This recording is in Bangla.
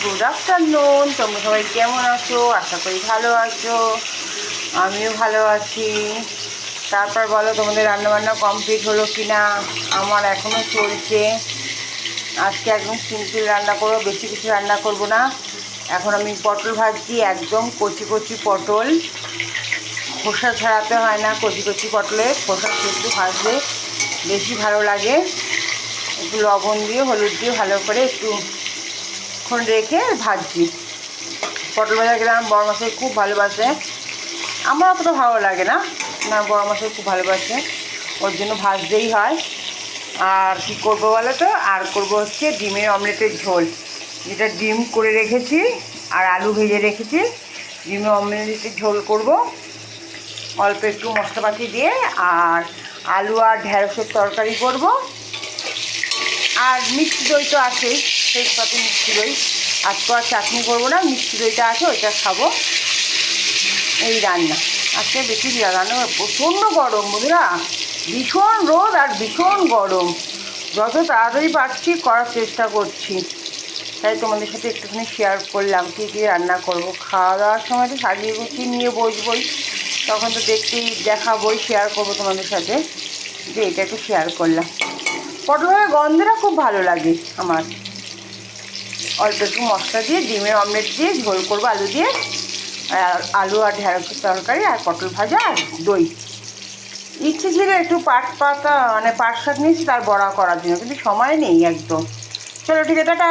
Good afternoon. তোমরা সবাই কেমন আছো? আশা করি ভালো আছো, আমিও ভালো আছি। তারপর বলো, তোমাদের রান্নাবান্না কমপ্লিট হলো কি না? আমার এখনও চলছে। আজকে একদম সিম্পল রান্না করবো, বেশি কিছু রান্না করব না। এখন আমি পটল ভাজছি, একদম কচি কচি পটল, খোসা ছাড়াতে হয় না। কচি কচি পটলে খোসা একটু ভাজলে বেশি ভালো লাগে। একটু লবণ দিয়ে হলুদ দিয়ে ভালো করে একটুক্ষণ রেখে ভাজছি। পটল ভাজা খেলে আমার বড় মশাই খুব ভালোবাসে, আমার অতটা ভালো লাগে না, না বড় মশাই খুব ভালোবাসে, ওর জন্য ভাজতেই হয়। আর কী করবো বলো তো, আর করবো হচ্ছে ডিমের অমলেটের ঝোল, যেটা ডিম করে রেখেছি আর আলু ভেজে রেখেছি। ডিমের অমলেটের ঝোল করব অল্প একটু মশলাপাতি দিয়ে, আর আলু আর ঢেঁড়সের তরকারি করব। আর মিষ্টি দই তো আছেই, সেই সাথে মিষ্টি দই। আজকে আর চাটনি করবো না, মিষ্টি দইটা আছে ওইটা খাবো। এই রান্না আজকে বেশি রান্না। প্রচণ্ড গরম বন্ধুরা, ভীষণ রোদ আর ভীষণ গরম। যত তাড়াতাড়ি পারছি করার চেষ্টা করছি, তাই তোমাদের সাথে একটুখানি শেয়ার করলাম কী কী রান্না করবো। খাওয়া দাওয়ার সময় তো সাজিয়ে গুছিয়ে নিয়ে বসবই, তখন তো দেখাবই, শেয়ার করবো তোমাদের সাথে, যে এটা একটু শেয়ার করলাম। পটলের গন্ধটা খুব ভালো লাগে আমার। অল্প একটু মশলা দিয়ে ডিমের অমলেট দিয়ে ঝোল করবো আলু দিয়ে, আর আলু আর ঢেঁড়সের তরকারি আর পটল ভাজা আর দই। ইচ্ছে ছিল একটু পাট শাক নিয়েছি তার বড়া করার জন্য, কিন্তু সময় নেই একদম। চলো ঠিক আছে, টাটা।